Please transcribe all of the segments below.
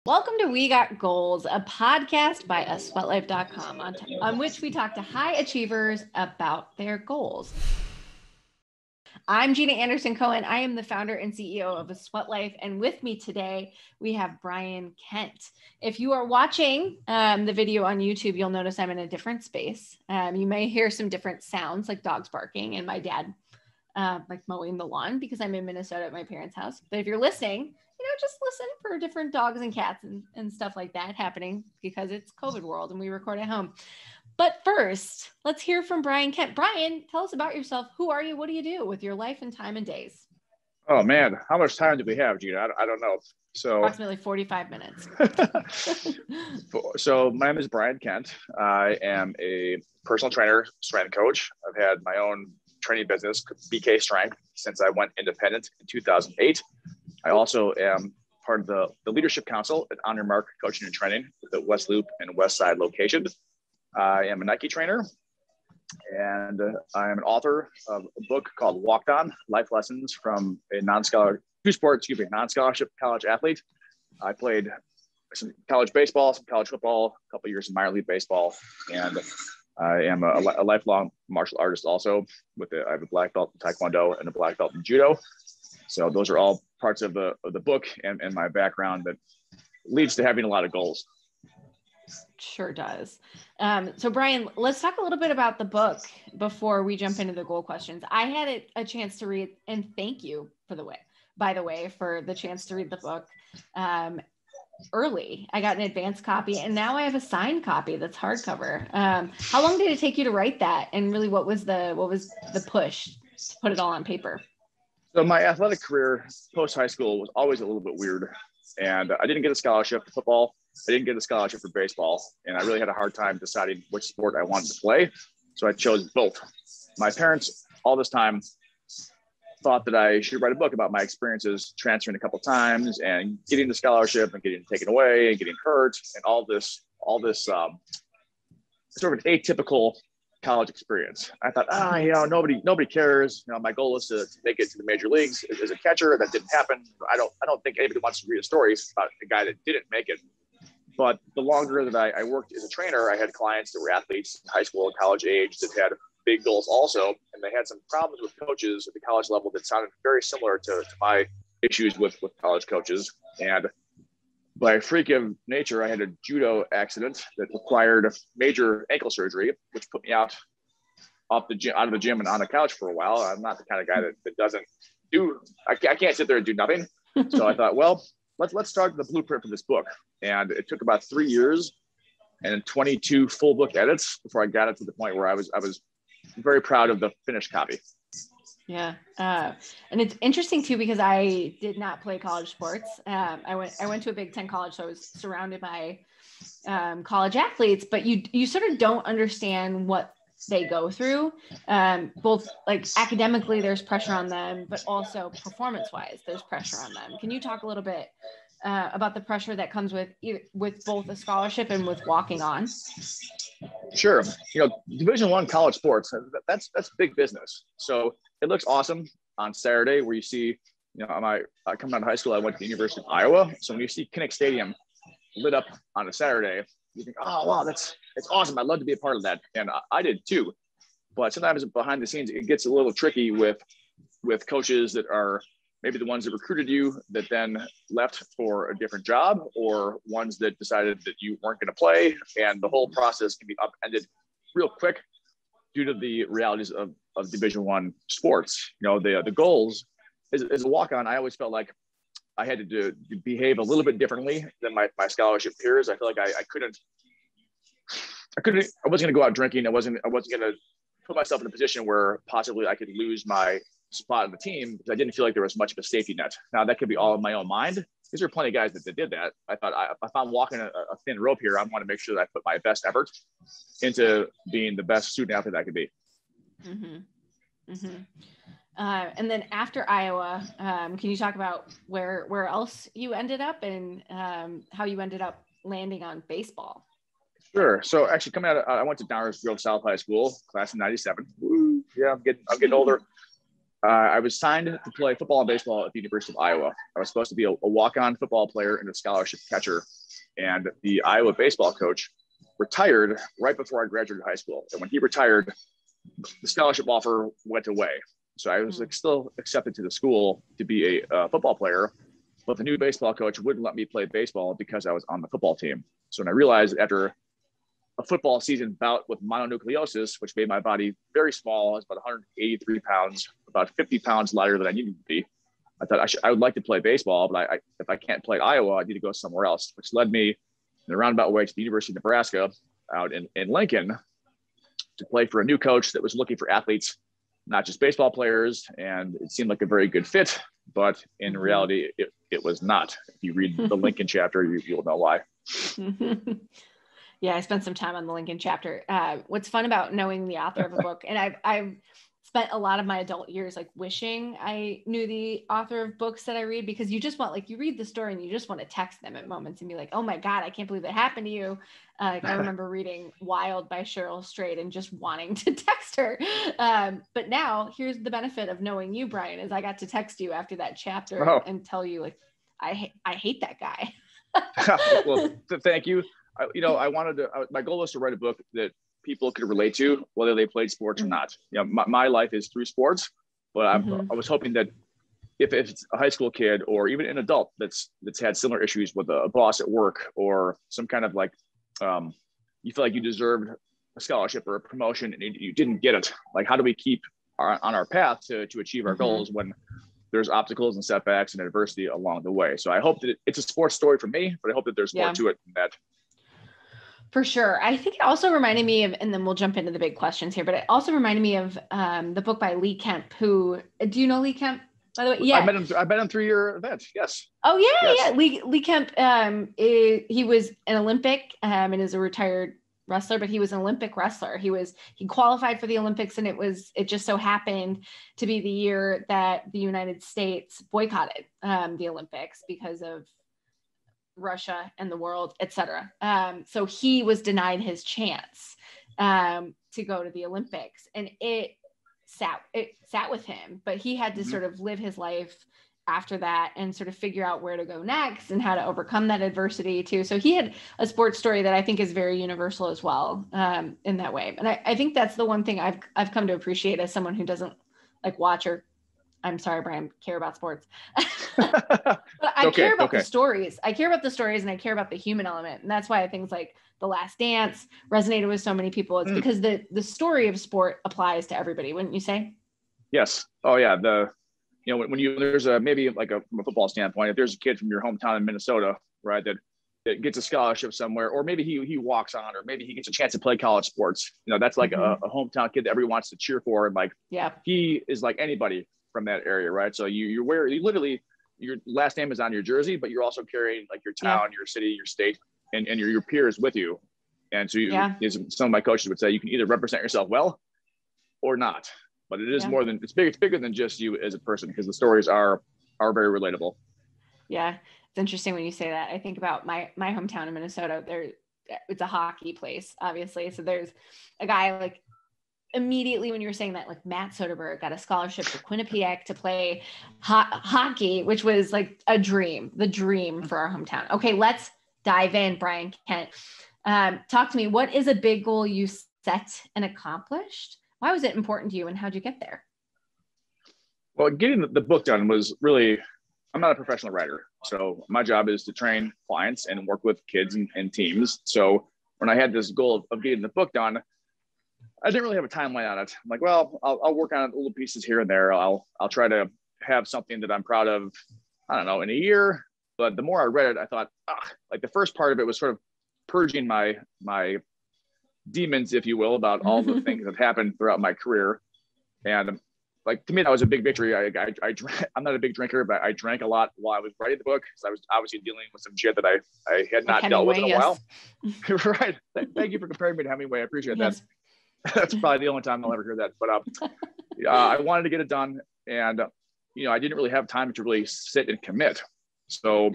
Welcome to We Got Goals, a podcast by sweatlife.com on which we talk to high achievers about their goals. I'm Gina Anderson Cohen. I am the founder and CEO of Sweat Life, and with me today we have Brian Kent. If you are watching the video on YouTube, you'll notice I'm in a different space. You may hear some different sounds like dogs barking and my dad like mowing the lawn because I'm in Minnesota at my parents' house. But if you're listening, just listen for different dogs and cats and stuff like that happening because it's COVID world and we record at home. But first, let's hear from Brian Kent. Brian, tell us about yourself. Who are you? What do you do with your life and time and days? Oh man, how much time do we have, Gina? I don't know. So approximately 45 minutes. So my name is Brian Kent. I am a personal trainer, strength coach. I've had my own training business, BK Strength, since I went independent in 2008. I also am part of the Leadership Council at On Your Mark Coaching and Training with the West Loop and West Side location. I am a Nike trainer, and I am an author of a book called Walked On: Life Lessons from a non-scholarship college athlete. I played some college baseball, some college football, a couple of years of minor league baseball, and I am a lifelong martial artist also. I have a black belt in Taekwondo and a black belt in Judo. So those are all parts of the book and my background that leads to having a lot of goals. Sure does. So Brian, let's talk a little bit about the book before we jump into the goal questions. I had a chance to read, and thank you for the chance to read the book early. I got an advanced copy and now I have a signed copy that's hardcover. How long did it take you to write that? And really what was the push to put it all on paper? So my athletic career post high school was always a little bit weird, and I didn't get a scholarship for football. I didn't get a scholarship for baseball, and I really had a hard time deciding which sport I wanted to play. So I chose both. My parents all this time thought that I should write a book about my experiences transferring a couple of times and getting the scholarship and getting taken away and getting hurt and all this sort of an atypical college experience. I thought, nobody cares. My goal is to make it to the major leagues as a catcher. That didn't happen. I don't think anybody wants to read a story about a guy that didn't make it. But the longer that I worked as a trainer, I had clients that were athletes, high school and college age, that had big goals also. And they had some problems with coaches at the college level that sounded very similar to my issues with college coaches. And by a freak of nature, I had a judo accident that required a major ankle surgery, which put me out of the gym and on the couch for a while. I'm not the kind of guy that doesn't do, I can't sit there and do nothing. So I thought, well, let's start the blueprint for this book. And it took about 3 years and 22 full book edits before I got it to the point where I was very proud of the finished copy. Yeah. And it's interesting too, because I did not play college sports. I went to a Big 10 college, so I was surrounded by college athletes, but you sort of don't understand what they go through. Both like academically, there's pressure on them, but also performance wise, there's pressure on them. Can you talk a little bit about the pressure that comes with both a scholarship and with walking on? Sure. Division I college sports, that's big business. So it looks awesome on Saturday where you see, coming out of high school, I went to the University of Iowa. So when you see Kinnick Stadium lit up on a Saturday, you think, oh, wow, it's awesome. I'd love to be a part of that. And I did too. But sometimes behind the scenes, it gets a little tricky with coaches that are maybe the ones that recruited you that then left for a different job, or ones that decided that you weren't going to play. And the whole process can be upended real quick due to the realities of Division I sports. The goals as a walk-on, I always felt like I had to behave a little bit differently than my scholarship peers. I feel like I wasn't going to go out drinking. I wasn't going to put myself in a position where possibly I could lose my spot on the team because I didn't feel like there was much of a safety net. Now that could be all in my own mind, because there are plenty of guys that did that. I thought if I'm walking a thin rope here, I want to make sure that I put my best effort into being the best student athlete I could be. Mm-hmm. Mm-hmm. And then after Iowa, can you talk about where else you ended up and how you ended up landing on baseball? Sure. So actually coming out, I went to Downers Grove South High School, class of '97. Woo. Yeah, I'm getting older. I was signed to play football and baseball at the University of Iowa. I was supposed to be a walk-on football player and a scholarship catcher. And the Iowa baseball coach retired right before I graduated high school. And when he retired, the scholarship offer went away. So I was still accepted to the school to be a football player, but the new baseball coach wouldn't let me play baseball because I was on the football team. So when I realized after a football season bout with mononucleosis, which made my body very small, I was about 183 pounds, about 50 pounds lighter than I needed to be, I thought I would like to play baseball, but if I can't play at Iowa, I need to go somewhere else, which led me in a roundabout way to the University of Nebraska out in Lincoln to play for a new coach that was looking for athletes, not just baseball players. And it seemed like a very good fit, but in reality, it was not. If you read the Lincoln chapter, you'll know why. Yeah, I spent some time on the Lincoln chapter. What's fun about knowing the author of a book, and I've spent a lot of my adult years like wishing I knew the author of books that I read, because you just want, like, you read the story and you just want to text them at moments and be like, oh my God, I can't believe that happened to you. Like I remember reading Wild by Cheryl Strayed and just wanting to text her. But now here's the benefit of knowing you, Brian, is I got to text you after that chapter and tell you, like, I hate that guy. Well, thank you. My goal was to write a book that people could relate to, whether they played sports or not. My life is through sports, but I was hoping that if it's a high school kid or even an adult that's had similar issues with a boss at work or some kind of like, you feel like you deserved a scholarship or a promotion and you didn't get it. Like, how do we keep on our path to achieve our goals when there's obstacles and setbacks and adversity along the way? So I hope that it's a sports story for me, but I hope that there's more to it than that. For sure. I think it also reminded me of, and then we'll jump into the big questions here, but it also reminded me of the book by Lee Kemp, who, do you know Lee Kemp, by the way? Yeah. I met him through your event. Yes. Oh yeah. Yes. Yeah. Lee Kemp, he was an Olympic and is a retired wrestler, but he was an Olympic wrestler. He qualified for the Olympics, and it just so happened to be the year that the United States boycotted the Olympics because of Russia and the world, etc. So he was denied his chance to go to the Olympics, and it sat with him, but he had to sort of live his life after that and sort of figure out where to go next and how to overcome that adversity too. So he had a sports story that I think is very universal as well in that way. And I think that's the one thing I've come to appreciate as someone who doesn't like watch or, I'm sorry, Brian, care about sports. But I care about the stories. I care about the stories and I care about the human element. And that's why things like The Last Dance resonated with so many people. It's because the story of sport applies to everybody, wouldn't you say? Yes. Oh yeah. When there's maybe like from a football standpoint, if there's a kid from your hometown in Minnesota, right, that gets a scholarship somewhere, or maybe he walks on, or maybe he gets a chance to play college sports, that's like a hometown kid that everyone wants to cheer for. And like, he is like anybody from that area, right? So you literally, your last name is on your jersey, but you're also carrying like your town, your city, your state, and your peers with you. And so as some of my coaches would say, you can either represent yourself well or not. But it is more than, it's bigger than just you as a person, because the stories are very relatable. Yeah. It's interesting when you say that. I think about my hometown in Minnesota. It's a hockey place, obviously. So there's a guy, like, immediately when you were saying that, like, Matt Soderbergh got a scholarship to Quinnipiac to play hockey, which was like the dream for our hometown. Okay, let's dive in, Brian Kent. Talk to me. What is a big goal you set and accomplished? Why was it important to you, and how'd you get there? Well, getting the book done was really, I'm not a professional writer. So my job is to train clients and work with kids and teams. So when I had this goal of getting the book done, I didn't really have a timeline on it. I'm like, well, I'll work on little pieces here and there. I'll try to have something that I'm proud of, I don't know, in a year. But the more I read it, I thought, like the first part of it was sort of purging my demons, if you will, about all the things that happened throughout my career. And like, to me, that was a big victory. I drank, I'm not a big drinker, but I drank a lot while I was writing the book, because I was obviously dealing with some shit that I had not dealt with in a while. Right. Thank you for comparing me to Hemingway. I appreciate that. That's probably the only time I'll ever hear that. But I wanted to get it done, and I didn't really have time to really sit and commit. So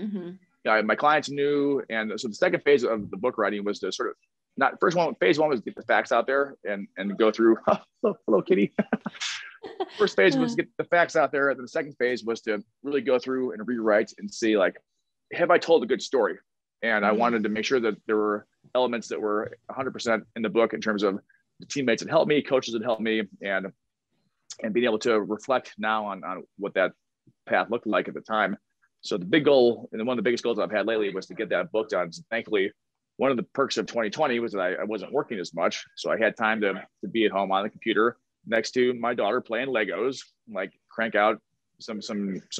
my clients knew, and so the second phase of the book writing was to sort of not first one, phase one was get the facts out there and go through, hello, kitty. First phase was to get the facts out there. And then the second phase was to really go through and rewrite and see, like, have I told a good story? And I wanted to make sure that there were elements that were 100% in the book in terms of the teammates that helped me, coaches that helped me, and being able to reflect now on what that path looked like at the time. So the big goal, and one of the biggest goals I've had lately, was to get that book done. So thankfully, one of the perks of 2020 was that I wasn't working as much. So I had time to be at home on the computer next to my daughter playing Legos, like crank out some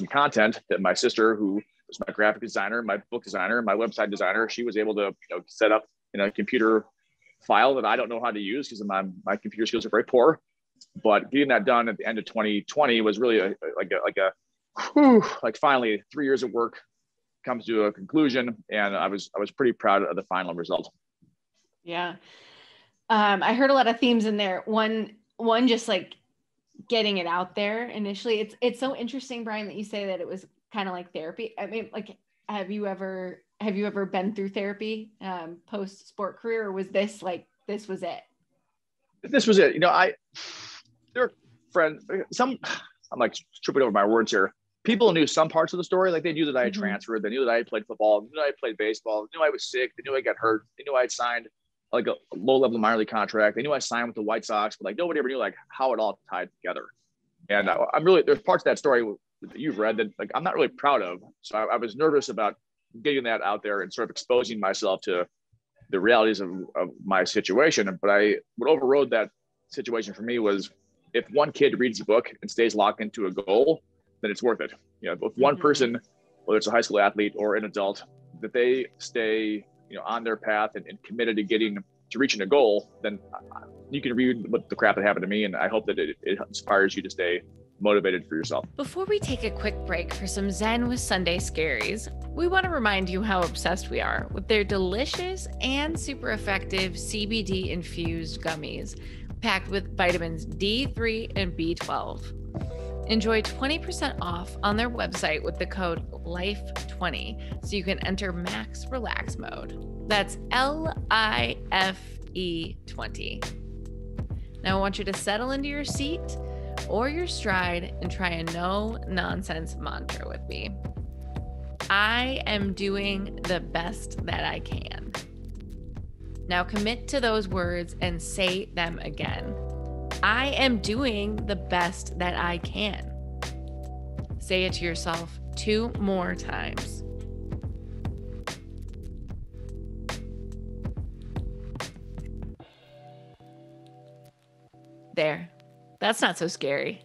content that my sister, who was my graphic designer, my book designer, my website designer, she was able to set up in a computer file that I don't know how to use because my computer skills are very poor. But getting that done at the end of 2020 was really like finally 3 years of work comes to a conclusion, and I was pretty proud of the final result. Yeah. I heard a lot of themes in there. One, just like getting it out there initially. It's so interesting, Brian, that you say that it was kind of like therapy. I mean, like, have you ever been through therapy post sport career, or was this was it? This was it. There are friends, I'm like tripping over my words here. People knew some parts of the story. Like, they knew that I had transferred. They knew that I had played football. They knew I had played baseball. They knew I was sick. They knew I got hurt. They knew I had signed like a low-level minor league contract. They knew I signed with the White Sox, but like nobody ever knew like how it all tied together. And I'm really, there's parts of that story that you've read that like I'm not really proud of. So I was nervous about getting that out there and sort of exposing myself to the realities of my situation. But what overrode that situation for me was, if one kid reads the book and stays locked into a goal, then it's worth it. If one person, whether it's a high school athlete or an adult, that they stay, on their path and committed to reaching a goal, then you can read what the crap that happened to me. And I hope that it inspires you to stay motivated for yourself. Before we take a quick break for some Zen with Sunday Scaries, we want to remind you how obsessed we are with their delicious and super effective CBD infused gummies, packed with vitamins D3 and B12. Enjoy 20% off on their website with the code LIFE20 so you can enter max relax mode. That's LIFE20. Now I want you to settle into your seat or your stride and try a no nonsense mantra with me. I am doing the best that I can. Now commit to those words and say them again. I am doing the best that I can. Say it to yourself 2 more times. There. That's not so scary.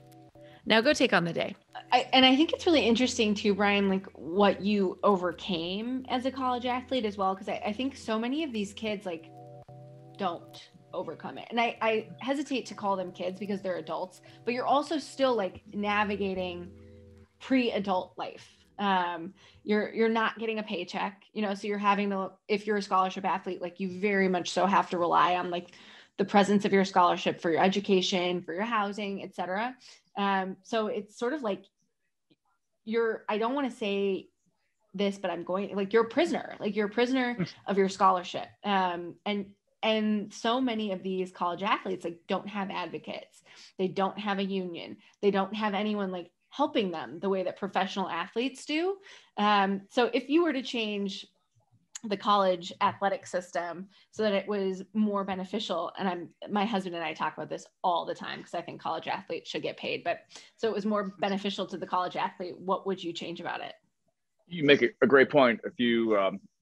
Now go take on the day. I think it's really interesting too, Brian, like what you overcame as a college athlete as well. Because I think so many of these kids like don't overcome it. And I hesitate to call them kids because they're adults, but you're also still like navigating pre-adult life. You're not getting a paycheck, so you're having to, if you're a scholarship athlete, like you very much so have to rely on like the presence of your scholarship for your education, for your housing, etc. So it's sort of like I don't want to say this, but I'm going, like, you're a prisoner of your scholarship. And so many of these college athletes like don't have advocates. They don't have a union. They don't have anyone like helping them the way that professional athletes do. So if you were to change the college athletic system so that it was more beneficial, and my husband and I talk about this all the time because I think college athletes should get paid, but so it was more beneficial to the college athlete, what would you change about it? You make a great point a few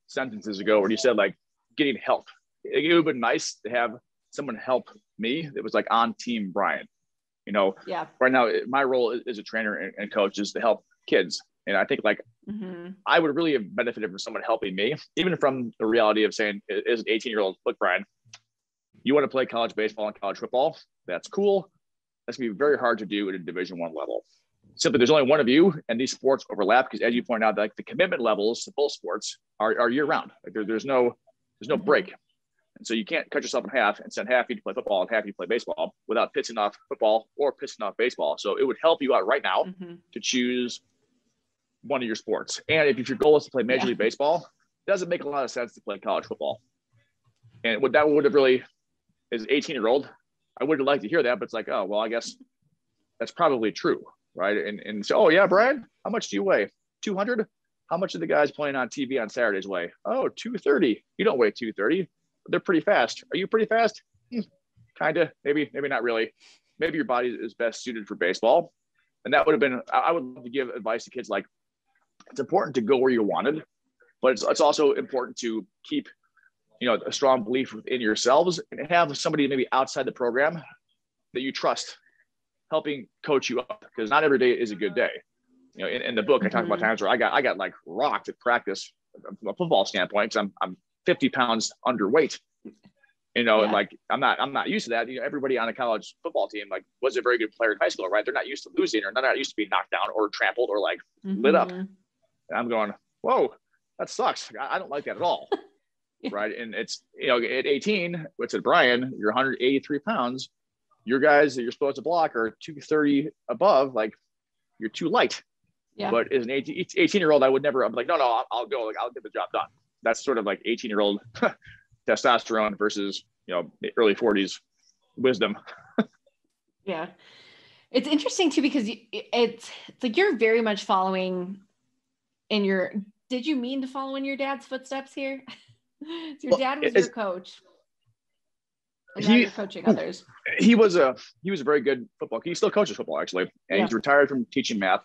sentences ago where you said like getting help. It would have been nice to have someone help me that was like on team Brian. Yeah. Right now, my role as a trainer and coach is to help kids. And I think like I would really have benefited from someone helping me, even from the reality of saying, as an 18-year-old, look, Brian, you want to play college baseball and college football? That's cool. That's going to be very hard to do at a Division I level. Simply, there's only one of you, and these sports overlap because, as you point out, like the commitment levels to both sports are year round. Like there's no break. And so you can't cut yourself in half and send half you to play football and half you to play baseball without pissing off football or pissing off baseball. So it would help you out right now to choose one of your sports. And if your goal is to play Major League Baseball, it doesn't make a lot of sense to play college football. And what that would have really, as an 18-year-old, I would have liked to hear that, but it's like, oh, well, I guess that's probably true, right? And so, oh yeah, Brian, how much do you weigh? 200? How much do the guys playing on TV on Saturdays weigh? Oh, 230. You don't weigh 230. They're pretty fast. Are you pretty fast? Kind of, maybe not really. Maybe your body is best suited for baseball. And that would have been, I would love to give advice to kids like, it's important to go where you wanted, but it's also important to keep, a strong belief within yourselves and have somebody maybe outside the program that you trust helping coach you up, because not every day is a good day. In the book, I talk about times where I got like rocked at practice from a football standpoint, because I'm 50 pounds underweight. And like I'm not used to that. Everybody on a college football team like was a very good player in high school, right? They're not used to losing, or they're not used to being knocked down or trampled or like lit up. And I'm going, whoa, that sucks. I don't like that at all. Right. And it's, at 18, what's it, Brian, you're 183 pounds. Your guys that you're supposed to block are 230 above, like you're too light. Yeah. But as an 18-year-old, I would never, I'm like, no, I'll go, like, I'll get the job done. That's sort of like 18-year-old testosterone versus, early 40s wisdom. Yeah. It's interesting too, because it's like, you're very much following did you mean to follow in your dad's footsteps here? So your dad was your coach. And now you're coaching others. He was a very good football. He still coaches football, actually. And he's retired from teaching math.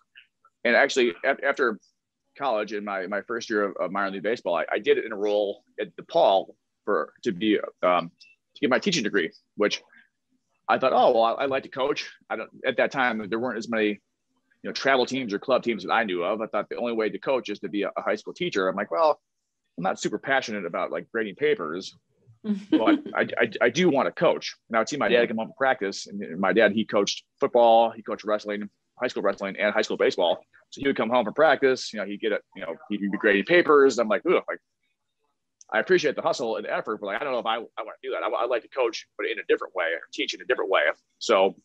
And actually, after college, in my first year of minor league baseball, I did enroll at DePaul to get my teaching degree, which I thought, oh, well, I'd like to coach. At that time, there weren't as many travel teams or club teams that I knew of. I thought the only way to coach is to be a high school teacher. I'm like, well, I'm not super passionate about like grading papers, but I do want to coach. And I would see my dad come home from practice, and my dad, he coached football, he coached wrestling, high school wrestling and high school baseball. So he would come home from practice, he'd get it, he'd be grading papers. I'm like, I appreciate the hustle and the effort, but like, I don't know if I want to do that. I'd like to coach, but in a different way, or teach in a different way. So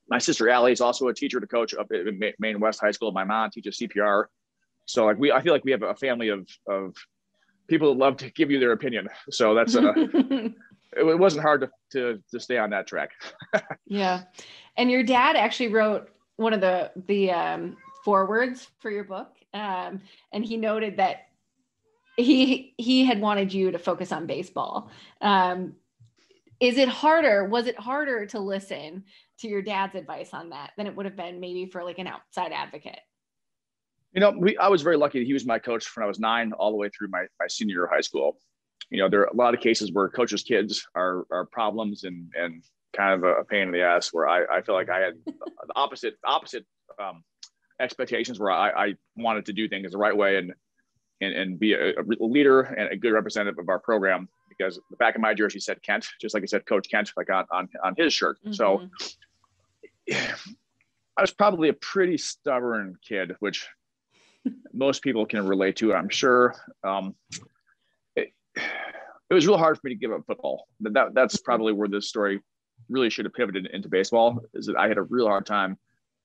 my sister Allie is also a teacher to coach up at Maine West High School. My mom teaches CPR. So like I feel like we have a family of people that love to give you their opinion. So that's it wasn't hard to stay on that track. Yeah. And your dad actually wrote one of the forewords for your book. And he noted that he had wanted you to focus on baseball. Was it harder to listen to your dad's advice on that than it would have been maybe for like an outside advocate? I was very lucky that he was my coach when I was 9 all the way through my senior year of high school. There are a lot of cases where coaches' kids are problems and kind of a pain in the ass, where I feel like I had the opposite expectations, where I wanted to do things the right way and be a leader and a good representative of our program, because the back of my jersey said Kent, just like it said Coach Kent, like on his shirt. Mm-hmm. So I was probably a pretty stubborn kid, which most people can relate to, I'm sure. It was real hard for me to give up football. That's probably where this story really should have pivoted into baseball, is that I had a real hard time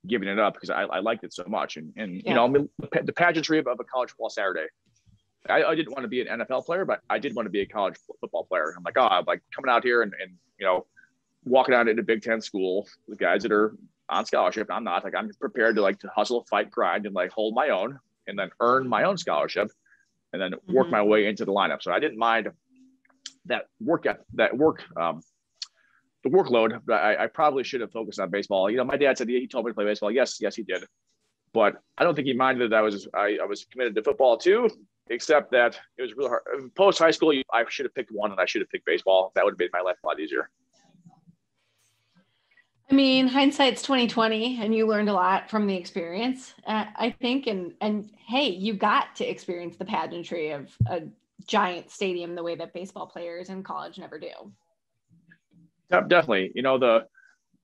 giving it up because I liked it so much. And the pageantry of a college football Saturday. I didn't want to be an NFL player, but I did want to be a college football player. I'm like, I'm like coming out here and walking out into Big 10 school with guys that are on scholarship. I'm not. Like, I'm prepared to hustle, fight, grind, and hold my own, and then earn my own scholarship, and then work my way into the lineup. So I didn't mind the workload, but I probably should have focused on baseball. My dad said he told me to play baseball. Yes, he did. But I don't think he minded that I was committed to football too, except that it was really hard. Post high school, I should have picked one, and I should have picked baseball. That would have made my life a lot easier. I mean, hindsight's 2020, and you learned a lot from the experience, I think. And hey, you got to experience the pageantry of a giant stadium the way that baseball players in college never do. Definitely. I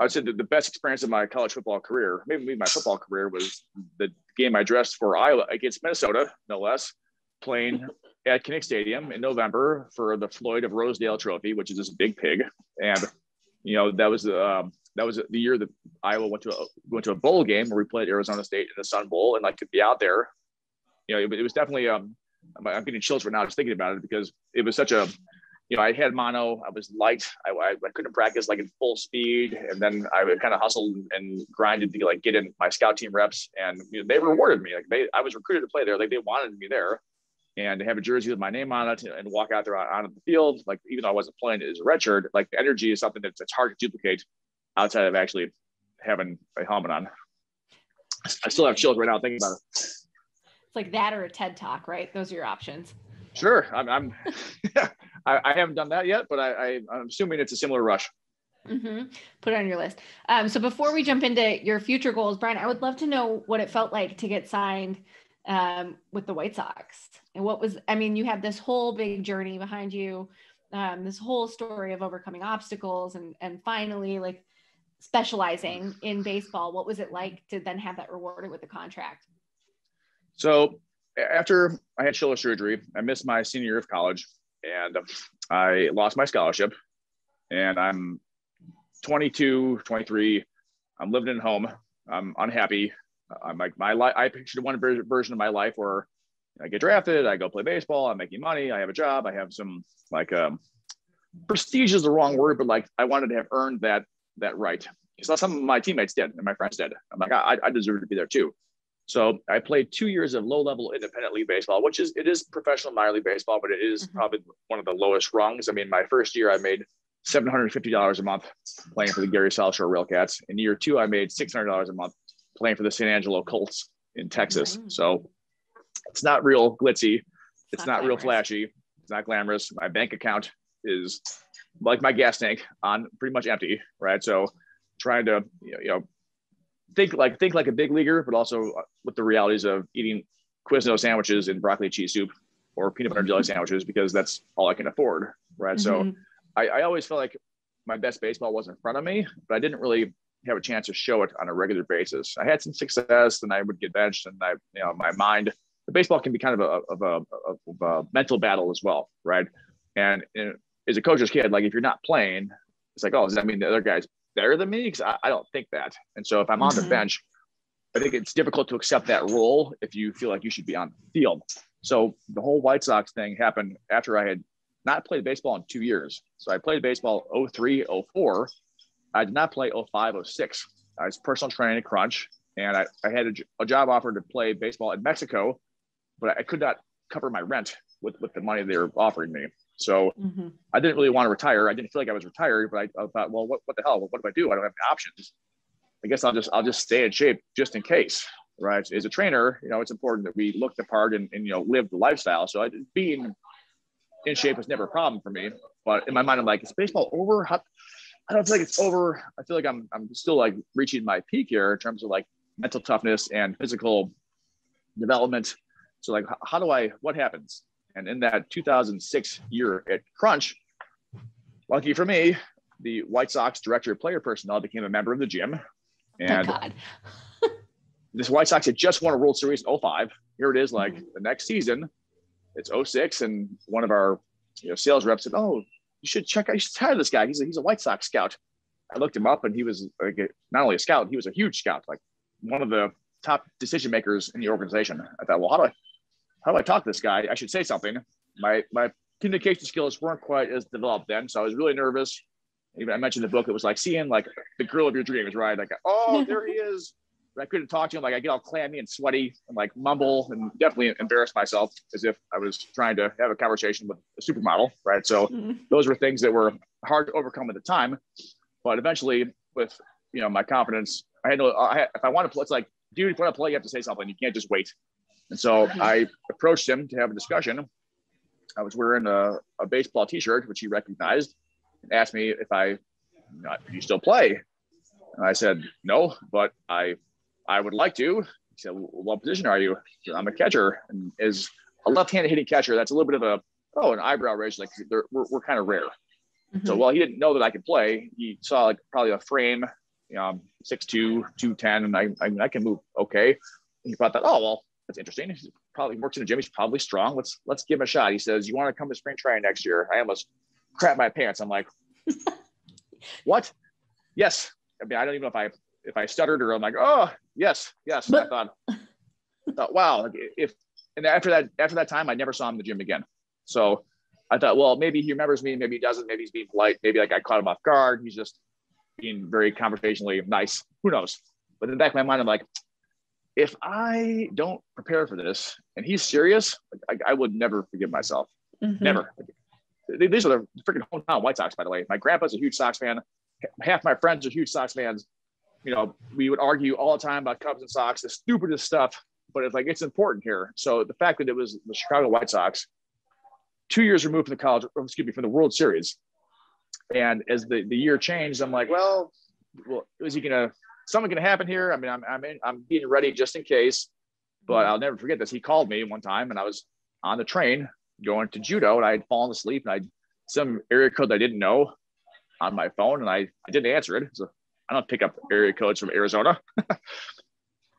would say the best experience of my college football career, maybe my football career, was the game I dressed for Iowa against Minnesota, no less, playing at Kinnick Stadium in November for the Floyd of Rosedale Trophy, which is this big pig. And, that was the year that Iowa went to a bowl game where we played Arizona State in the Sun Bowl, and to be out there, it was definitely, I'm getting chills right now just thinking about it, because it was such a I had mono, I was light. I couldn't practice like in full speed. And then I would kind of hustle and grinded to like get in my scout team reps, and they rewarded me. Like I was recruited to play there. Like they wanted me there, and to have a jersey with my name on it and walk out there on the field. Like, even though I wasn't playing as a redshirt, like the energy is something that's hard to duplicate outside of actually having a helmet on. I still have chills right now thinking about it. It's like that or a TED Talk, right? Those are your options. Sure. I'm I haven't done that yet, but I'm assuming it's a similar rush. Mm-hmm. Put it on your list. So before we jump into your future goals, Brian, I would love to know what it felt like to get signed with the White Sox. And you have this whole big journey behind you, this whole story of overcoming obstacles and finally like specializing in baseball. What was it like to then have that rewarded with a contract? So after I had shoulder surgery, I missed my senior year of college, and I lost my scholarship, and I'm 22, 23. I'm living at home. I'm unhappy. I'm like I pictured one version of my life where I get drafted, I go play baseball, I'm making money, I have a job, I have some like prestige is the wrong word, but like I wanted to have earned that right. Because some of my teammates did and my friends did. I'm like, I deserve to be there too. So I played 2 years of low-level independent league baseball, which is professional minor league baseball, but it is probably one of the lowest rungs. I mean, my first year I made $750 a month playing for the Gary South Shore Railcats. In year two, I made $600 a month playing for the San Angelo Colts in Texas. So it's not real glitzy. It's not real flashy. It's not glamorous. My bank account is like my gas tank on pretty much empty, right? So trying to, think like a big leaguer, but also with the realities of eating Quiznos sandwiches and broccoli cheese soup or peanut butter and jelly sandwiches, because that's all I can afford, right? So I always felt like my best baseball was in front of me, but I didn't really have a chance to show it on a regular basis. I had some success, and I would get benched, and my mind, the baseball can be kind of a mental battle as well, right? And as a coach's kid, like if you're not playing, it's like, oh, does that mean the other guy's better than me? Because I don't think that. And so if I'm on the bench, I think it's difficult to accept that role if you feel like you should be on the field. So the whole White Sox thing happened after I had not played baseball in 2 years. So I played baseball 03, 04. I did not play 05, 06. I was personal training at Crunch, and I had a job offer to play baseball in Mexico, but I could not cover my rent with the money they were offering me. So I didn't really want to retire. I didn't feel like I was retired, but I thought, well, what the hell? What do I do? I don't have any options. I guess I'll just stay in shape just in case, right? As a trainer, it's important that we look the part and live the lifestyle. So being in shape was never a problem for me. But in my mind, I'm like, is baseball over? I don't feel like it's over. I feel like I'm still like reaching my peak here in terms of like mental toughness and physical development. So like, what happens? And in that 2006 year at Crunch, lucky for me, the White Sox director of player personnel became a member of the gym. And this White Sox had just won a World Series in 05. Here it is, like the next season, it's 06. And one of our sales reps said, oh, you should hire this guy. He's a White Sox scout. I looked him up, and he was like not only a scout, he was a huge scout, like one of the top decision makers in the organization. I thought, well, how do I talk to this guy? I should say something. My communication skills weren't quite as developed then, so I was really nervous. Even I mentioned the book. It was like seeing like the girl of your dreams, right? Like, oh, there he is. But I couldn't talk to him. Like I get all clammy and sweaty and like mumble and definitely embarrass myself as if I was trying to have a conversation with a supermodel, right? So those were things that were hard to overcome at the time. But eventually, with my confidence, if I want to play, it's like, dude, if you want to play, you have to say something. You can't just wait. And so I approached him to have a discussion. I was wearing a baseball T-shirt, which he recognized, and asked me if you still play. And I said, no, but I would like to. He said, well, what position are you? Said, I'm a catcher. And as a left-handed hitting catcher, that's a little bit of an eyebrow raise. Like we're kind of rare. So while he didn't know that I could play, he saw like probably a frame, 6'2", 210, and I can move okay. And he thought that, oh, well, that's interesting. He probably works in the gym. He's probably strong. Let's give him a shot. He says, you want to come to spring training next year? I almost crap my pants. I'm like, what? Yes. I mean, I don't even know if I stuttered or I'm like, oh, yes. And I thought, wow. And after that time, I never saw him in the gym again. So I thought, well, maybe he remembers me, maybe he doesn't, maybe he's being polite, maybe like I caught him off guard. He's just being very conversationally nice. Who knows? But in the back of my mind, I'm like, if I don't prepare for this and he's serious, I would never forgive myself. Mm-hmm. Never. These are the freaking hometown White Sox, by the way. My grandpa's a huge Sox fan. Half my friends are huge Sox fans. You know, we would argue all the time about Cubs and Sox, the stupidest stuff, but it's like, it's important here. So the fact that it was the Chicago White Sox, 2 years removed from from the World Series. And as the year changed, I'm like, well, is he something gonna happen here? I mean, I'm being ready just in case, but I'll never forget this. He called me one time and I was on the train going to judo and I had fallen asleep and I had some area code that I didn't know on my phone and I didn't answer it. So I don't pick up area codes from Arizona.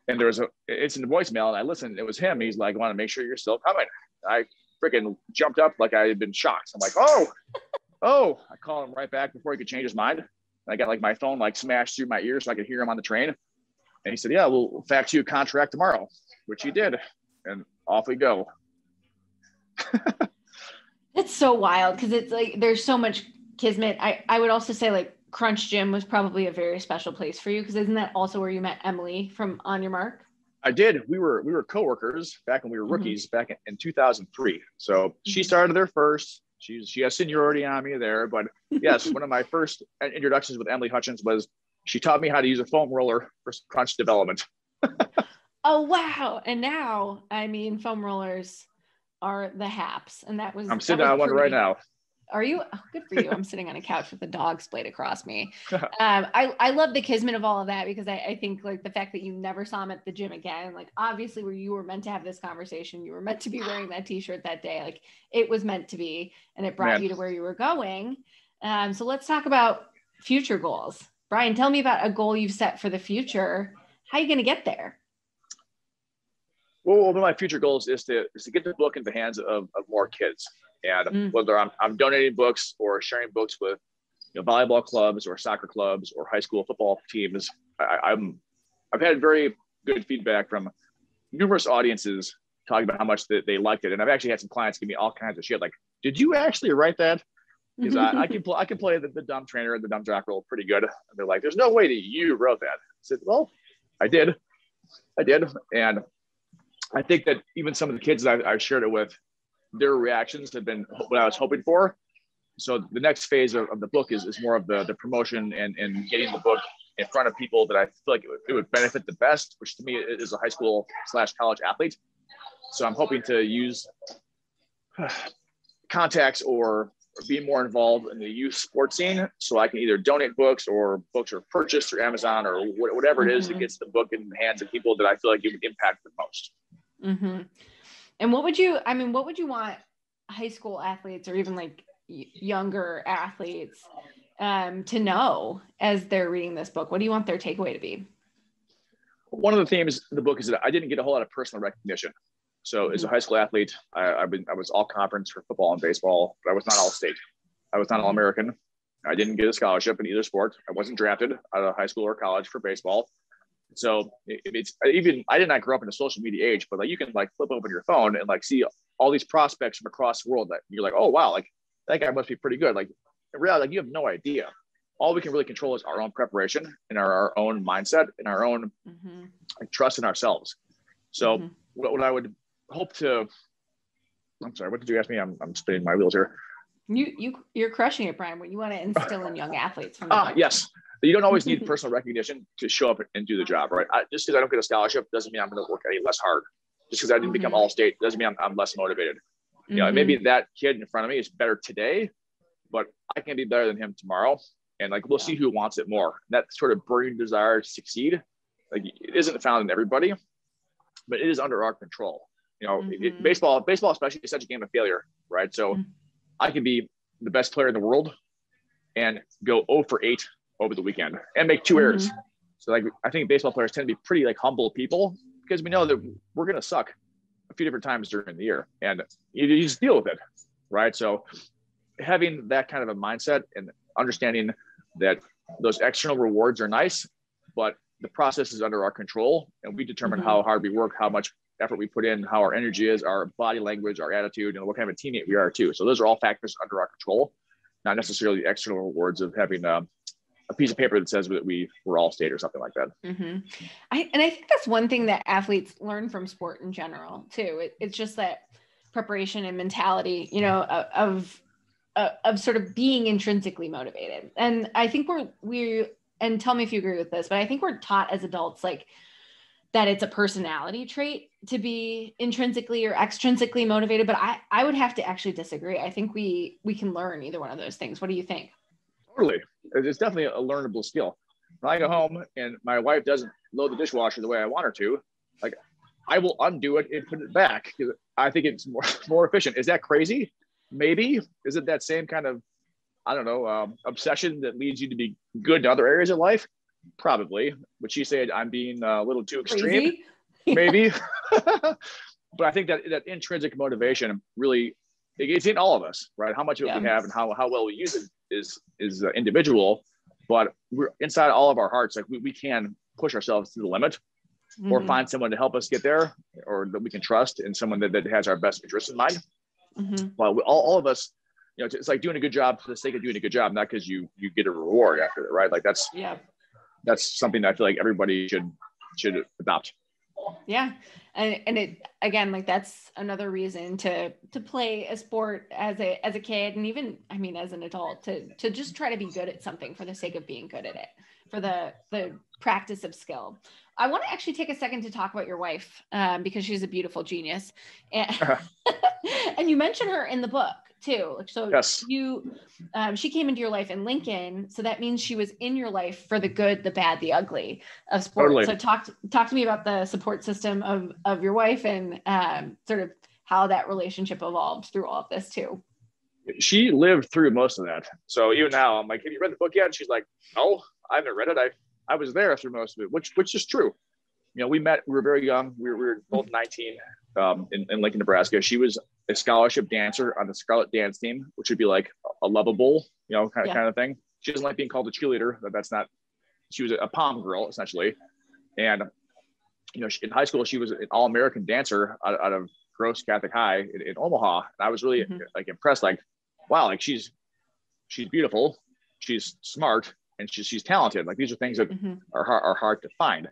And it's in the voicemail and I listened. It was him. He's like, I want to make sure you're still coming. I freaking jumped up like I had been shocked. I'm like, oh, I called him right back before he could change his mind. I got like my phone like smashed through my ear so I could hear him on the train. And he said, yeah, we'll fax you a contract tomorrow, which he did. And off we go. It's so wild because it's like there's so much kismet. I would also say like Crunch Gym was probably a very special place for you because isn't that also where you met Emily from On Your Mark? I did. We were coworkers back when we were rookies back in 2003. So she started there first. She has seniority on me there. But yes, one of my first introductions with Emily Hutchins was she taught me how to use a foam roller for crunch development. Oh, wow. And now, I mean, foam rollers are the haps. And I'm sitting on one right now. Are you? Oh, good for you. I'm sitting on a couch with a dog splayed across me. I love the kismet of all of that because I think like the fact that you never saw him at the gym again, like obviously where you were meant to have this conversation, you were meant to be wearing that t-shirt that day. Like it was meant to be, and it brought you to where you were going. So let's talk about future goals. Brian, tell me about a goal you've set for the future. How are you going to get there? Well, one of my future goals is to get the book in the hands of more kids. And whether I'm donating books or sharing books with volleyball clubs or soccer clubs or high school football teams, I've had very good feedback from numerous audiences talking about how much they liked it. And I've actually had some clients give me all kinds of shit like, did you actually write that? Because I can play the dumb trainer and the dumb jock role pretty good. And they're like, there's no way that you wrote that. I said, well, I did. And I think that even some of the kids that I've shared it with, their reactions have been what I was hoping for. So the next phase of the book is more of the promotion and getting the book in front of people that I feel like it would benefit the best, which to me is a high school / college athlete. So I'm hoping to use contacts or be more involved in the youth sports scene so I can either donate books or books are purchased through Amazon or whatever it is that gets the book in the hands of people that I feel like it would impact the most. Mm-hmm. And what would you want high school athletes or even like younger athletes to know as they're reading this book? What do you want their takeaway to be? One of the themes in the book is that I didn't get a whole lot of personal recognition. So as a high school athlete, I was all conference for football and baseball, but I was not all state. I was not all American. I didn't get a scholarship in either sport. I wasn't drafted out of high school or college for baseball. So I did not grow up in a social media age, but like you can like flip open your phone and like see all these prospects from across the world that you're like, oh wow, like that guy must be pretty good. Like in reality, like you have no idea. All we can really control is our own preparation and our own mindset and our own like, trust in ourselves. So what I would hope to, I'm sorry, what did you ask me? I'm spinning my wheels here. You're crushing it, Brian. What you want to instill in young athletes. Yes. You don't always need personal recognition to show up and do the job, right? Just because I don't get a scholarship doesn't mean I'm going to work any less hard. Just because I didn't become all state doesn't mean I'm less motivated. You know, maybe that kid in front of me is better today, but I can be better than him tomorrow. And like, we'll see who wants it more. That sort of burning desire to succeed, like it isn't found in everybody, but it is under our control. You know, baseball especially is such a game of failure, right? So I can be the best player in the world and go 0 for 8 over the weekend and make 2 errors. So like, I think baseball players tend to be pretty like humble people because we know that we're going to suck a few different times during the year and you just deal with it. Right. So having that kind of a mindset and understanding that those external rewards are nice, but the process is under our control and we determine how hard we work, how much effort we put in, how our energy is, our body language, our attitude, and what kind of a teammate we are too. So those are all factors under our control, not necessarily the external rewards of having a piece of paper that says that we're all state or something like that. Mm-hmm. I think that's one thing that athletes learn from sport in general too. It's just that preparation and mentality, you know, of sort of being intrinsically motivated. And I think we and tell me if you agree with this, but I think we're taught as adults, like, that it's a personality trait to be intrinsically or extrinsically motivated. But I would have to actually disagree. I think we can learn either one of those things. What do you think? Totally. It's definitely a learnable skill. When I go home and my wife doesn't load the dishwasher the way I want her to, like, I will undo it and put it back because I think it's more efficient. Is that crazy? Maybe. Is it that same kind of, I don't know, obsession that leads you to be good in other areas of life? Probably. Would she say I'm being a little too extreme? Maybe. But I think that intrinsic motivation really, it's in all of us, right? How much of it we have and how well we use it is individual, but we're inside all of our hearts. Like we can push ourselves to the limit, or find someone to help us get there, or that we can trust, and someone that has our best interests in mind. Well, all of us, you know, it's like doing a good job for the sake of doing a good job, not because you get a reward after it, right? Like that's something that I feel like everybody should adopt. Yeah. And it, again, like that's another reason to play a sport as a kid. And even, I mean, as an adult, to just try to be good at something for the sake of being good at it, for the practice of skill. I want to actually take a second to talk about your wife, because she's a beautiful genius. And, and you mentioned her in the book too. So yes. She came into your life in Lincoln. So that means she was in your life for the good, the bad, the ugly of sports. Totally. So talk to me about the support system of your wife and sort of how that relationship evolved through all of this too. She lived through most of that. So even now I'm like, have you read the book yet? And she's like, no, I haven't read it. I was there through most of it, which is true. You know, we were very young. We were both 19 in Lincoln, Nebraska. She was a scholarship dancer on the Scarlet Dance team, which would be like a lovable, you know, kind of thing. She doesn't like being called a cheerleader. That's not, she was a pom girl essentially. And, you know, in high school, she was an all-American dancer out of Gross Catholic High in Omaha. And I was really like impressed, like, wow, like she's beautiful, she's smart, and she's talented. Like these are things that are hard to find.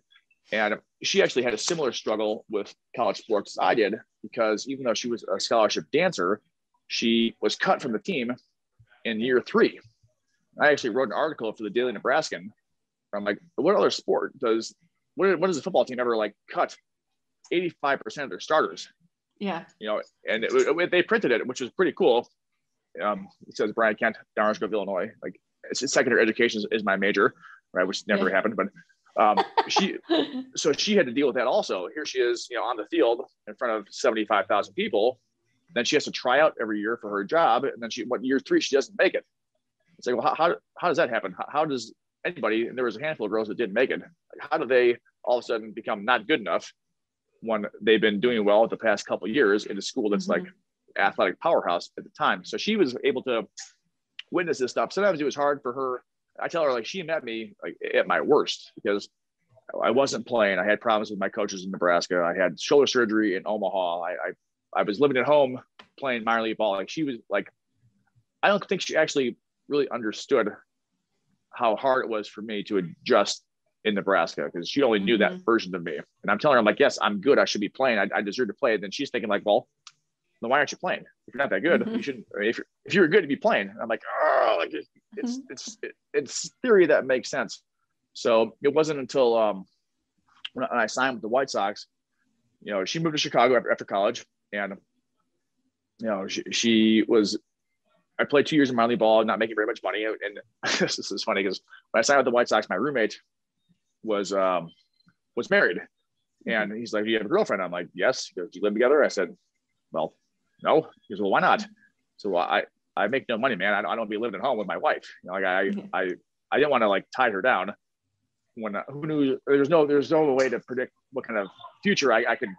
And she actually had a similar struggle with college sports as I did, because even though she was a scholarship dancer, she was cut from the team in year 3. I actually wrote an article for the Daily Nebraskan. I'm like, what other sport what does a football team ever like cut 85% of their starters? Yeah. You know, and they printed it, which was pretty cool. It says Brian Kent, Downsgrove, Illinois. Like, it's secondary education is my major, right? Which never happened, but she had to deal with that also. Here she is, you know, on the field in front of 75,000 people. Then she has to try out every year for her job, and then year 3 she doesn't make it. It's like, well, how does that happen? How does anybody? And there was a handful of girls that didn't make it. Like, how do they all of a sudden become not good enough when they've been doing well the past couple of years in a school that's like athletic powerhouse at the time? So she was able to witness this stuff. Sometimes it was hard for her. I tell her, like, she met me like at my worst because I wasn't playing. I had problems with my coaches in Nebraska. I had shoulder surgery in Omaha. I was living at home playing minor league ball. Like, she was like, I don't think she actually really understood how hard it was for me to adjust in Nebraska, because she only knew that version of me. And I'm telling her, I'm like, yes, I'm good. I should be playing. I deserve to play. And then she's thinking like, well, then why aren't you playing? If you're not that good, you shouldn't. I mean, if you're good to be playing. And I'm like, oh, like it's theory that makes sense. So it wasn't until when I signed with the White Sox, you know, she moved to Chicago after college, and you know, I played 2 years in minor league ball, not making very much money. And this is funny because when I signed with the White Sox, my roommate was married, and he's like, "Do you have a girlfriend?" I'm like, "Yes." He goes, "Do you live together?" I said, "Well, no." He goes, "Well, why not?" So, well, I make no money, man. I don't want to be living at home with my wife. You know, like I didn't want to like tie her down. When who knew? There's no way to predict what kind of future I could.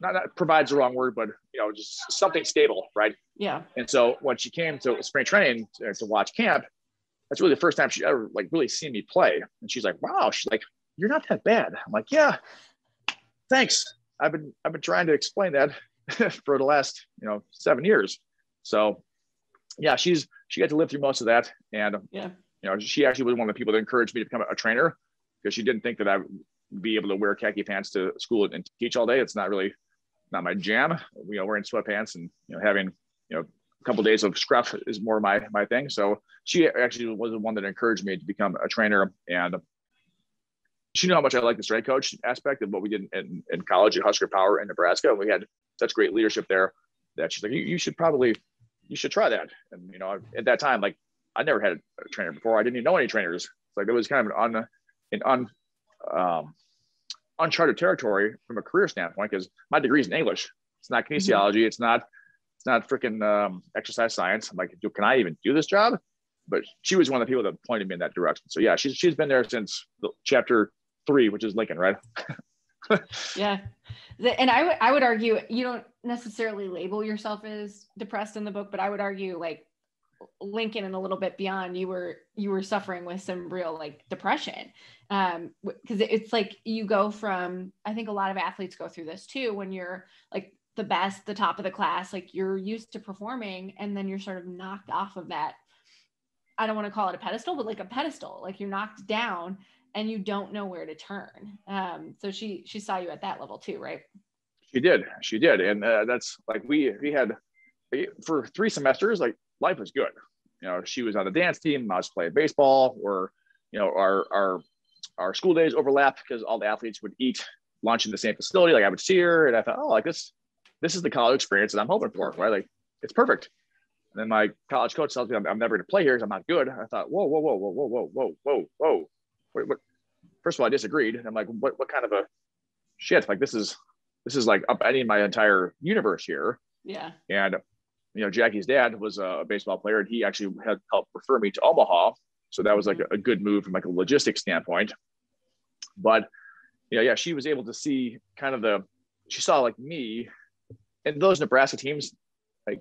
Not provides the wrong word, but you know, just something stable, right? Yeah. And so when she came to spring training to watch camp, that's really the first time she ever like really seen me play. And she's like, "Wow," she's like, "You're not that bad." I'm like, "Yeah, thanks." I've been trying to explain that for the last 7 years. So yeah, she had to live through most of that, and she actually was one of the people that encouraged me to become a trainer, because she didn't think that I would be able to wear khaki pants to school and teach all day. It's not my jam. Wearing sweatpants and having a couple of days of scruff is more my thing. So she actually was the one that encouraged me to become a trainer, and she knew how much I liked the strength coach aspect of what we did in college at Husker Power in Nebraska. And we had such great leadership there that she's like, you should try that. And at that time, like, I never had a trainer before. I didn't even know any trainers. It's like it was kind of uncharted territory from a career standpoint, because my degree is in English. It's not kinesiology. It's not freaking exercise science. I'm like, can I even do this job? But she was one of the people that pointed me in that direction. So yeah, she's been there since chapter 3, which is Lincoln, right? Yeah. And I would argue, you don't necessarily label yourself as depressed in the book, but I would argue, like, Lincoln and a little bit beyond, you were suffering with some real, like, depression. Because it's like you go from, I think a lot of athletes go through this too, when you're like the best, the top of the class, like you're used to performing, and then you're sort of knocked off of that. I don't want to call it a pedestal, but like a pedestal, like you're knocked down and you don't know where to turn. So she saw you at that level too, right? She did. And that's like, we had, for 3 semesters, like, life was good. She was on the dance team. I was playing baseball, or, our school days overlapped because all the athletes would eat lunch in the same facility. Like, I would see her, and I thought, oh, like this is the college experience that I'm hoping for, right? Like, it's perfect. And then my college coach tells me I'm never going to play here because I'm not good. I thought, whoa. What? First of all, I disagreed. And I'm like, what kind of a shit? Like, this is like upending my entire universe here. Yeah. And, Jackie's dad was a baseball player, and he actually had helped refer me to Omaha. So that was like a good move from like a logistics standpoint. But she was able to see she saw like me and those Nebraska teams, like,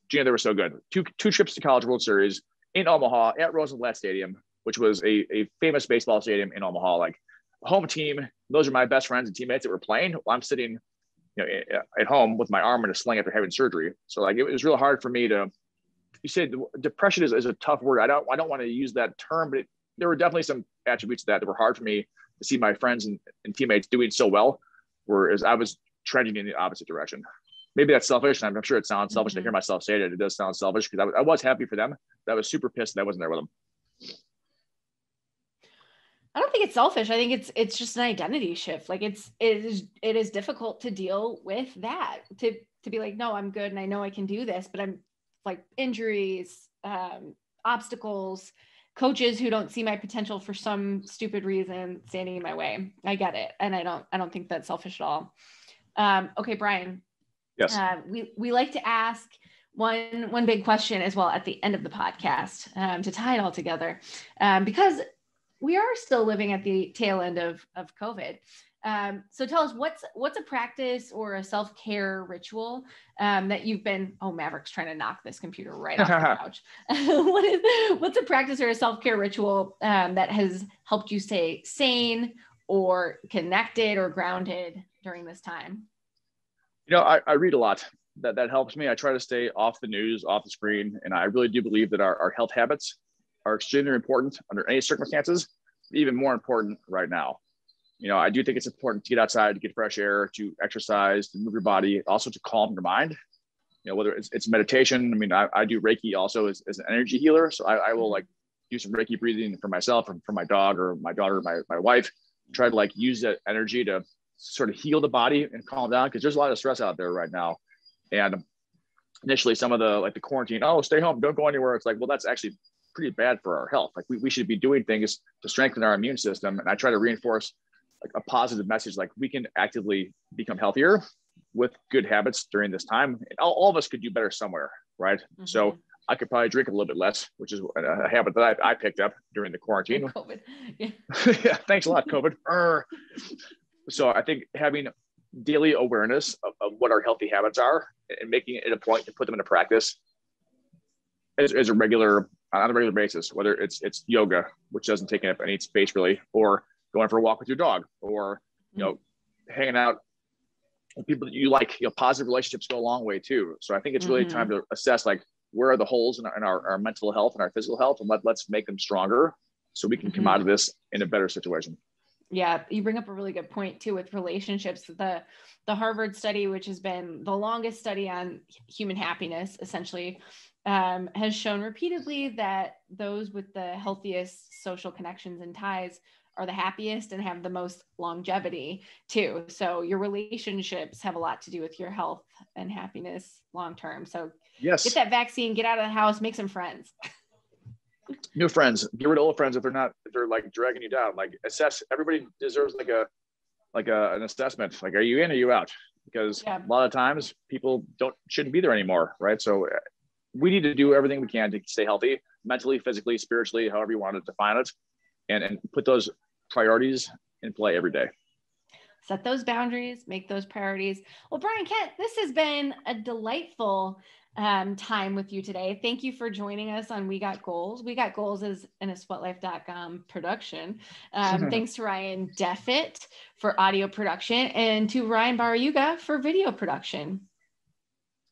Gina, they were so good. Two trips to College World Series in Omaha at Rosenblatt Stadium, which was a famous baseball stadium in Omaha. Like, home team, those are my best friends and teammates that were playing. While I'm sitting, at home with my arm in a sling after having surgery. So like, it was real hard for me to. You said depression is a tough word. I don't want to use that term, but there were definitely some attributes of that were hard for me to see my friends and teammates doing so well, whereas I was trending in the opposite direction. Maybe that's selfish, and I'm sure it sounds selfish to hear myself say it. It does sound selfish, because I was happy for them. I was super pissed that I wasn't there with them. I don't think it's selfish. I think it's just an identity shift. Like, it is difficult to deal with that, to be like, no, I'm good and I know I can do this, but I'm like, injuries, obstacles, coaches who don't see my potential for some stupid reason standing in my way. I get it. And I don't think that's selfish at all. Okay, Brian. Yes. We like to ask one big question as well at the end of the podcast, to tie it all together, because we are still living at the tail end of COVID. So tell us, what's a practice or a self-care ritual that you've been, Maverick's trying to knock this computer right off the couch. What's a practice or a self-care ritual that has helped you stay sane or connected or grounded during this time? I read a lot. That helps me. I try to stay off the news, off the screen. And I really do believe that our health habits are extremely important under any circumstances, even more important right now. I do think it's important to get outside, to get fresh air, to exercise, to move your body, also to calm your mind. Whether it's meditation. I mean, I do Reiki also as an energy healer. So I will like do some Reiki breathing for myself and for my dog or my daughter, my wife, try to like use that energy to sort of heal the body and calm down. Cause there's a lot of stress out there right now. And initially some of the quarantine, stay home, don't go anywhere. It's like, well, that's actually pretty bad for our health. Like we should be doing things to strengthen our immune system. And I try to reinforce like a positive message, like we can actively become healthier with good habits during this time. And all of us could do better somewhere, right? Mm-hmm. So I could probably drink a little bit less, which is a habit that I picked up during the quarantine. COVID. Yeah. Yeah, thanks a lot, COVID. So I think having daily awareness of what our healthy habits are and making it a point to put them into practice on a regular basis, whether it's yoga, which doesn't take up any space really, or going for a walk with your dog, or hanging out people that you like, positive relationships go a long way too. So I think it's really time to assess like where are the holes in our mental health and our physical health, and let's make them stronger so we can come out of this in a better situation. Yeah, you bring up a really good point too with relationships. The Harvard study, which has been the longest study on human happiness, essentially, has shown repeatedly that those with the healthiest social connections and ties are the happiest and have the most longevity too. So your relationships have a lot to do with your health and happiness long term. So yes, get that vaccine, get out of the house, make some friends. New friends, get rid of old friends if they're like dragging you down. Like assess. Everybody deserves an assessment. Like, are you in or are you out? Because a lot of times people shouldn't be there anymore, right? So we need to do everything we can to stay healthy, mentally, physically, spiritually, however you want to define it, and put those priorities in play every day. Set those boundaries, make those priorities. Well, Brian Kent, this has been a delightful time with you today. Thank you for joining us on We Got Goals. We Got Goals is an asweatlife.com production. Thanks to Ryan Deffitt for audio production and to Ryan Barayuga for video production.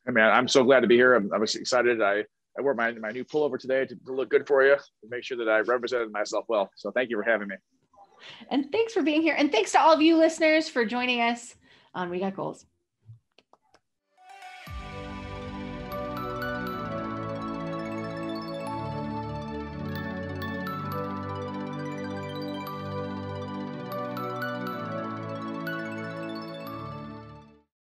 Hey man, I'm so glad to be here. I'm excited. I wore my new pullover today to look good for you, to make sure that I represented myself well. So thank you for having me. And thanks for being here. And thanks to all of you listeners for joining us on We Got Goals.